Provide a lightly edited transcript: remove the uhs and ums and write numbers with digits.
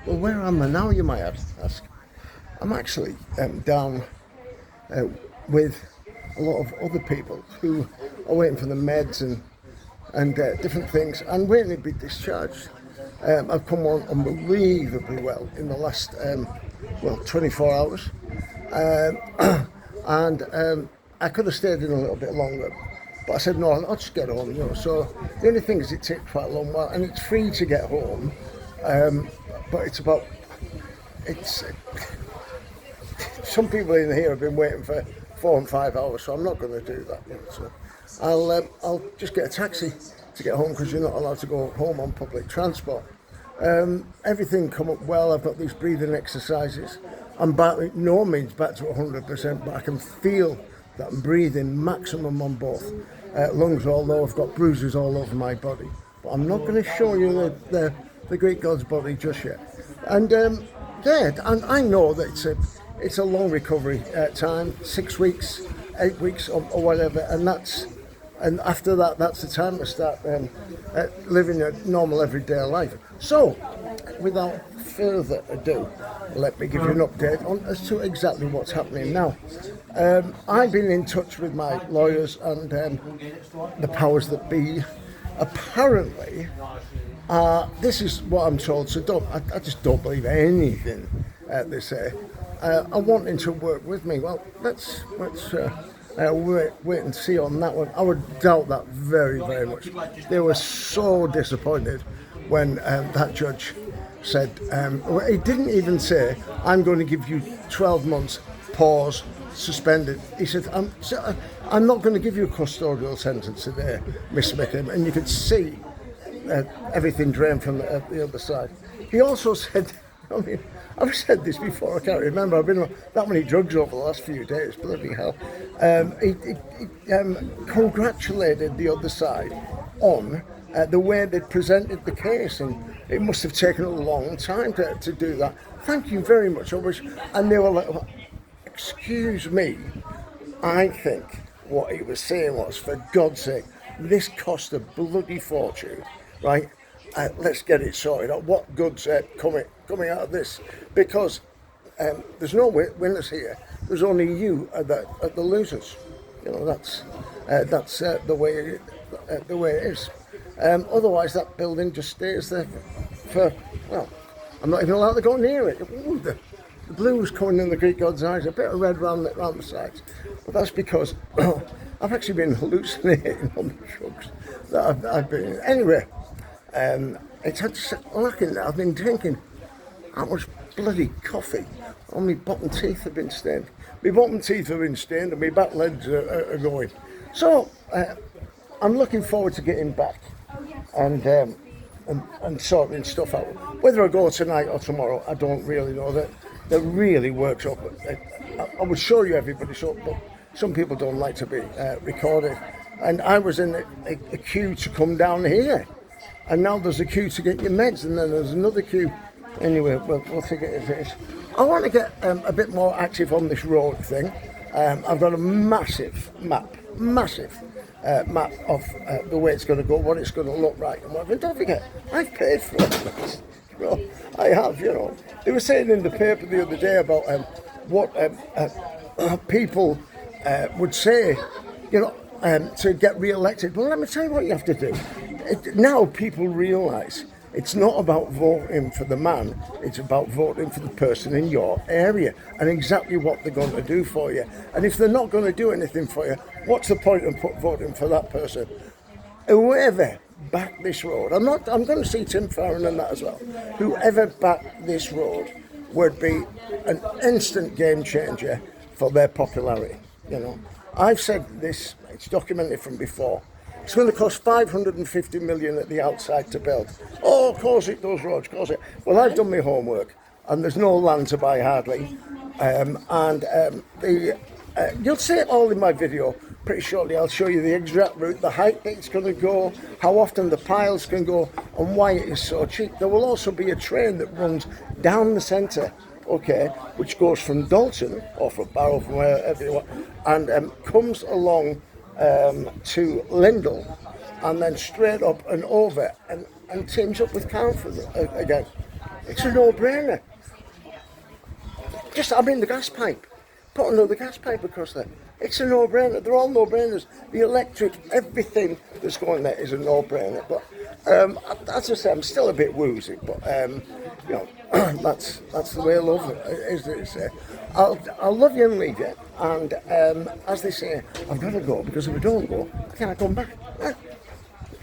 Well, where am I now, you might ask? I'm actually down uh, with a lot of other people who are waiting for the meds and different things and waiting to be discharged. I've come on unbelievably well in the last 24 hours, and I could have stayed in a little bit longer, but I said no, I'll just get home. So the only thing is it takes quite a long while, and it's free to get home, but it's some people in here have been waiting for 4 and 5 hours, so I'm not going to do that. So I'll just get a taxi to get home because you're not allowed to go home on public transport. Everything come up well. I've got these breathing exercises. I'm back, no means back to 100%, but I can feel that I'm breathing maximum on both lungs, although I've got bruises all over my body. But I'm not going to show you the Greek god's body just yet. And and I know that it's a long recovery time, 6 weeks, 8 weeks, or whatever, and after that, that's the time to start living a normal everyday life. So, without further ado, let me give you an update on as to exactly what's happening now. I've been in touch with my lawyers and the powers that be. Apparently, this is what I'm told, so I just don't believe anything they say. Are wanting to work with me. Well, let's wait and see on that one. I would doubt that very, very much. They were so disappointed when that judge said, he didn't even say, I'm going to give you 12 months, pause, suspended. He said, I'm not going to give you a custodial sentence today, Miss Mickham. And you could see everything drained from the other side. He also said, I mean, I've said this before, I can't remember, I've been on that many drugs over the last few days, bloody hell. He congratulated the other side on the way they presented the case, and it must have taken a long time to do that. Thank you very much. And they were like, excuse me, I think what he was saying was, for God's sake, this cost a bloody fortune, right? Let's get it sorted out. What good's coming out of this? Because there's no winners here. There's only you at the losers. That's the way it is. Otherwise, that building just stays there for I'm not even allowed to go near it. Ooh, the blue's coming in the Greek god's eyes. A bit of red round the sides, but that's because I've actually been hallucinating on the drugs that I've been in. Anyway. It's looking. I've been drinking that much bloody coffee. All my bottom teeth have been stained. My bottom teeth have been stained and my back legs are going. So I'm looking forward to getting back and sorting stuff out. Whether I go tonight or tomorrow, I don't really know. That really works up. I would show you everybody, but some people don't like to be recorded. And I was in a queue to come down here. And now there's a queue to get your meds, and then there's another queue. Anyway, we'll figure it out. I want to get a bit more active on this road thing. I've got a massive map of the way it's going to go, what it's going to look like, and whatever. And don't forget, I've paid for it. I have. They were saying in the paper the other day about what people would say, to get re-elected. Well, let me tell you what you have to do. Now people realise it's not about voting for the man, it's about voting for the person in your area and exactly what they're going to do for you. And if they're not going to do anything for you, what's the point of voting for that person? Whoever backed this road, I'm going to see Tim Farron and that as well. Whoever backed this road would be an instant game changer for their popularity. I've said this, it's documented from before. It's going to cost 550 million at the outside to build. Oh, of course it does, Rog, of course it. Well, I've done my homework, and there's no land to buy hardly. You'll see it all in my video pretty shortly. I'll show you the exact route, the height that it's going to go, how often the piles can go, and why it is so cheap. There will also be a train that runs down the centre, which goes from Dalton, or from Barrow, from wherever you want, and comes along to Lindell, and then straight up and over, and and teams up with Carnforth again. It's a no-brainer. Just, I mean, the gas pipe. Put another gas pipe across there. It's a no-brainer. They're all no-brainers. The electric, everything that's going there is a no-brainer. But as I say, I'm still a bit woozy. But you know, that's the way I love it. Is they say, I'll love you and leave you. And as they say, I've got to go because if I don't go, I can't come back.